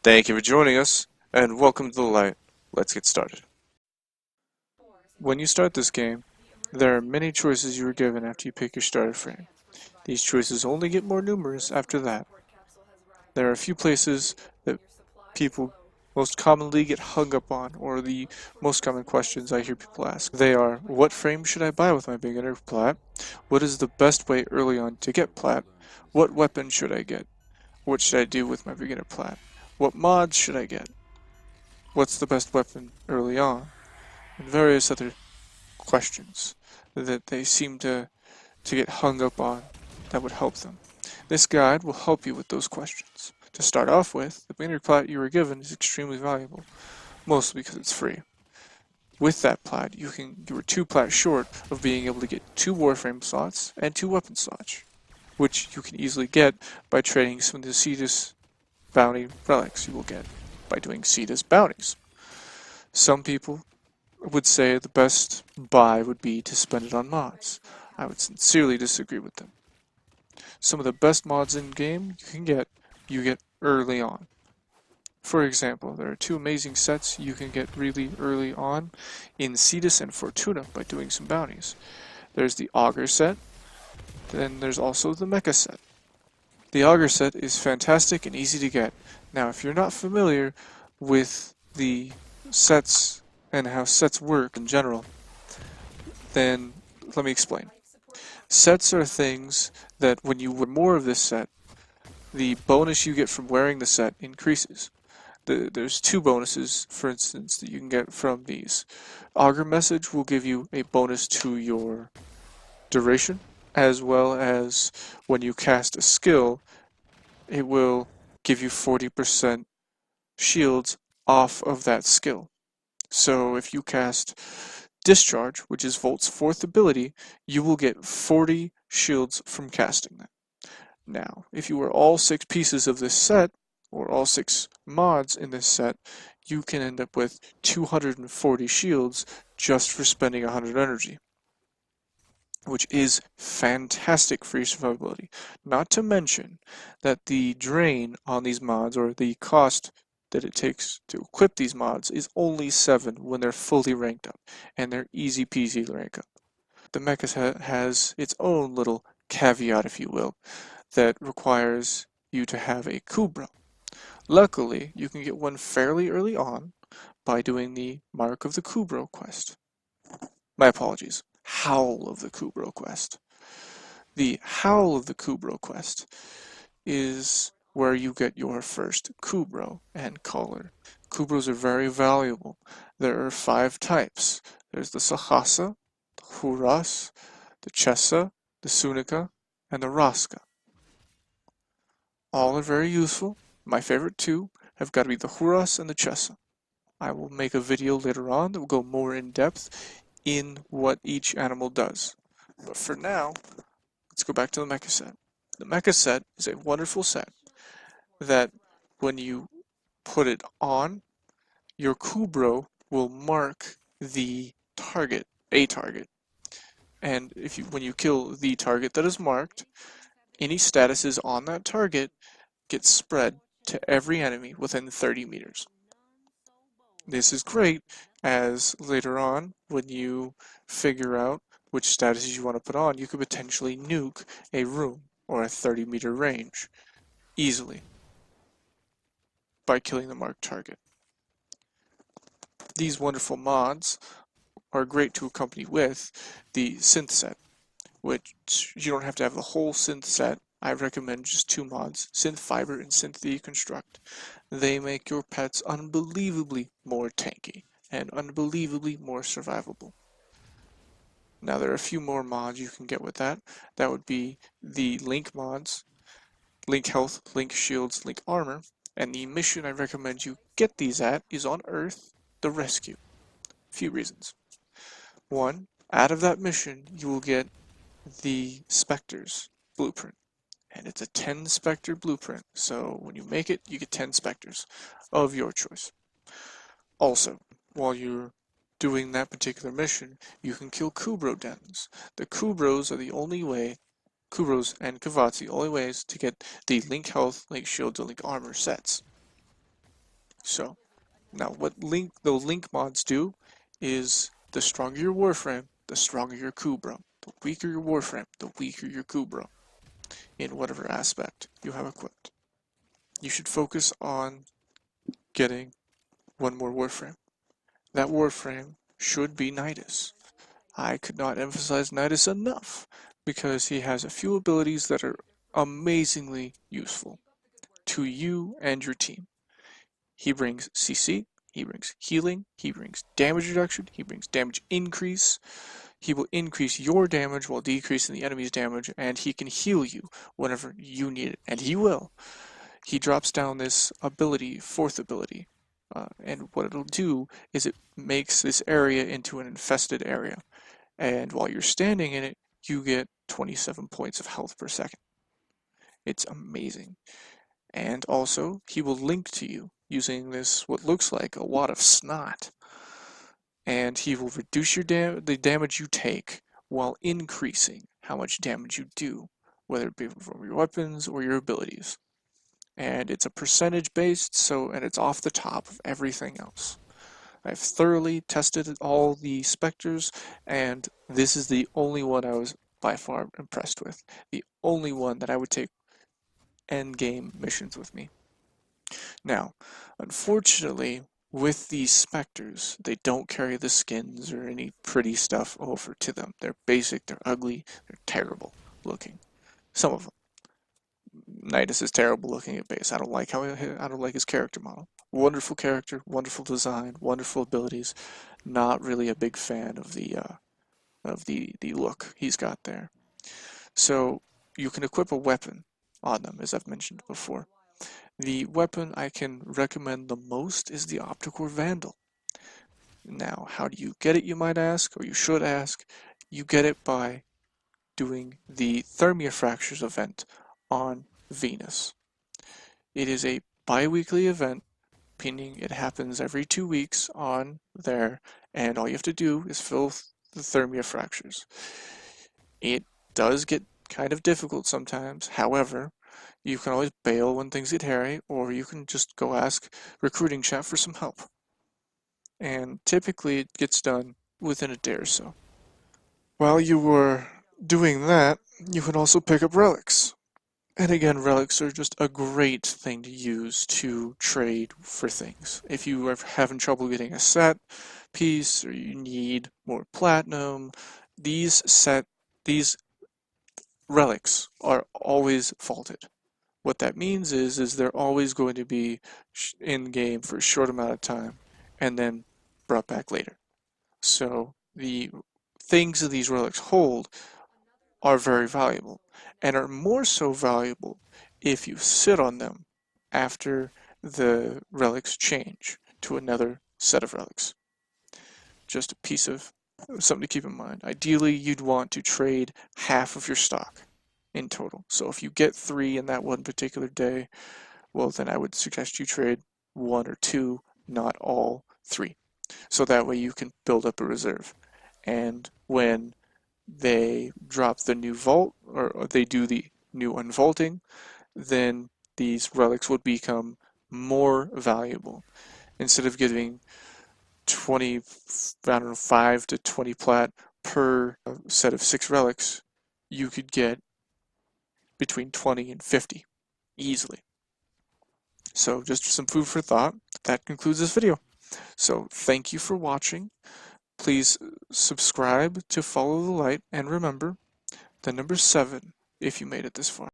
Thank you for joining us, and welcome to the light. Let's get started. When you start this game, there are many choices you are given after you pick your starter frame. These choices only get more numerous after that. There are a few places that people most commonly get hung up on, or the most common questions I hear people ask. They are, what frame should I buy with my beginner plat? What is the best way early on to get plat? What weapon should I get? What should I do with my beginner plat? What mods should I get? What's the best weapon early on? And various other questions that they seem to get hung up on that would help them. This guide will help you with those questions. To start off with, the beginner plat you were given is extremely valuable, mostly because it's free. With that plat, you were 2 plats short of being able to get 2 Warframe slots and 2 weapon slots, which you can easily get by trading some of the Cetus bounty relics you will get by doing Cetus bounties. Some people would say the best buy would be to spend it on mods. I would sincerely disagree with them. Some of the best mods in game you get early on. For example, there are 2 amazing sets you can get really early on in Cetus and Fortuna by doing some bounties. There's the Augur set, then there's also the Mecha set. The Augur set is fantastic and easy to get. Now, if you're not familiar with the sets and how sets work in general, then let me explain. Sets are things that when you wear more of this set, the bonus you get from wearing the set increases. There's 2 bonuses, for instance, that you can get from these. Augur Message will give you a bonus to your duration, as well as when you cast a skill, it will give you 40% shields off of that skill. So if you cast Discharge, which is Volt's 4th ability, you will get 40 shields from casting that. Now, if you wear all 6 pieces of this set, or all 6 mods in this set, you can end up with 240 shields just for spending 100 energy, which is fantastic for your survivability. Not to mention that the drain on these mods, or the cost that it takes to equip these mods, is only 7 when they're fully ranked up, and they're easy peasy to rank up. The Mecha has its own little caveat, if you will, that requires you to have a Kubro. Luckily, you can get one fairly early on by doing the Mark of the Kubro quest. My apologies. Howl of the Kubro quest. The Howl of the Kubro quest is where you get your first Kubro and color. Kubros are very valuable. There are 5 types. There's the Sahasa, the Huras, the Chesa, the Sunica, and the Raska. All are very useful. My favorite 2 have got to be the Huras and the Chesa. I will make a video later on that will go more in depth in what each animal does. But for now, let's go back to the Mecha set. The Mecha set is a wonderful set that when you put it on, your Kubro will mark the target, a target. And when you kill the target that is marked, any statuses on that target get spread to every enemy within 30 meters. This is great, as later on, when you figure out which statuses you want to put on, you could potentially nuke a room or a 30-meter range easily by killing the marked target. These wonderful mods are great to accompany with the synth set, which you don't have to have the whole synth set. I recommend just 2 mods, Synth Fiber and Synth Deconstruct. They make your pets unbelievably more tanky and unbelievably more survivable. Now there are a few more mods you can get with that. That would be the Link mods, Link Health, Link Shields, Link Armor, and the mission I recommend you get these at is on Earth, the Rescue. A few reasons. 1, out of that mission you will get the Spectres blueprint. And it's a 10 Spectre blueprint, so when you make it, you get 10 Spectres of your choice. Also, while you're doing that particular mission, you can kill Kubro dens. The Kubros are the only way, Kubros and Kavats, the only ways to get the Link Health, Link Shield, and Link Armor sets. So now what the link mods do is the stronger your Warframe, the stronger your Kubra. The weaker your Warframe, the weaker your Kubra in whatever aspect you have equipped. You should focus on getting one more Warframe. That Warframe should be Nidus. I could not emphasize Nidus enough because he has a few abilities that are amazingly useful to you and your team. He brings CC, he brings healing, he brings damage reduction, he brings damage increase. He will increase your damage while decreasing the enemy's damage, and he can heal you whenever you need it, and he will. He drops down this ability, fourth ability, and what it'll do is it makes this area into an infested area, and while you're standing in it, you get 27 points of health per second. It's amazing. And also, he will link to you using this, what looks like a wad of snot. And he will reduce your the damage you take while increasing how much damage you do, whether it be from your weapons or your abilities. And it's a percentage based, and it's off the top of everything else. I've thoroughly tested all the specters, and this is the only one I was by far impressed with. The only one that I would take end game missions with me. Now, unfortunately, with these specters, they don't carry the skins or any pretty stuff over to them. They're basic, they're ugly, they're terrible looking. Some of them. Nidus is terrible looking at base. I don't like his character model. Wonderful character, wonderful design, wonderful abilities. Not really a big fan of the look he's got there. So you can equip a weapon on them, as I've mentioned before. The weapon I can recommend the most is the Opticore Vandal. Now, how do you get it, you might ask, or you should ask? You get it by doing the Thermia Fractures event on Venus. It is a bi-weekly event, meaning it happens every 2 weeks on there, and all you have to do is fill the Thermia Fractures. It does get kind of difficult sometimes, however, you can always bail when things get hairy, or you can just go ask recruiting chat for some help. And typically it gets done within a day or so. While you were doing that, you can also pick up relics. And again, relics are just a great thing to use to trade for things. If you are having trouble getting a set piece, or you need more platinum, these relics are always vaulted. What that means is they're always going to be in game for a short amount of time and then brought back later. So the things that these relics hold are very valuable, and are more so valuable if you sit on them after the relics change to another set of relics. Just a piece of something to keep in mind. Ideally, you'd want to trade half of your stock in total. So if you get 3 in that one particular day, well, then I would suggest you trade 1 or 2, not all 3. So that way you can build up a reserve. And when they drop the new vault, or they do the new unvaulting, then these relics would become more valuable. Instead of giving 20, I don't know, 5 to 20 plat per set of 6 relics, you could get between 20 and 50 easily. So just some food for thought. That concludes this video. So thank you for watching. Please subscribe to follow the light, and remember the number 7 if you made it this far.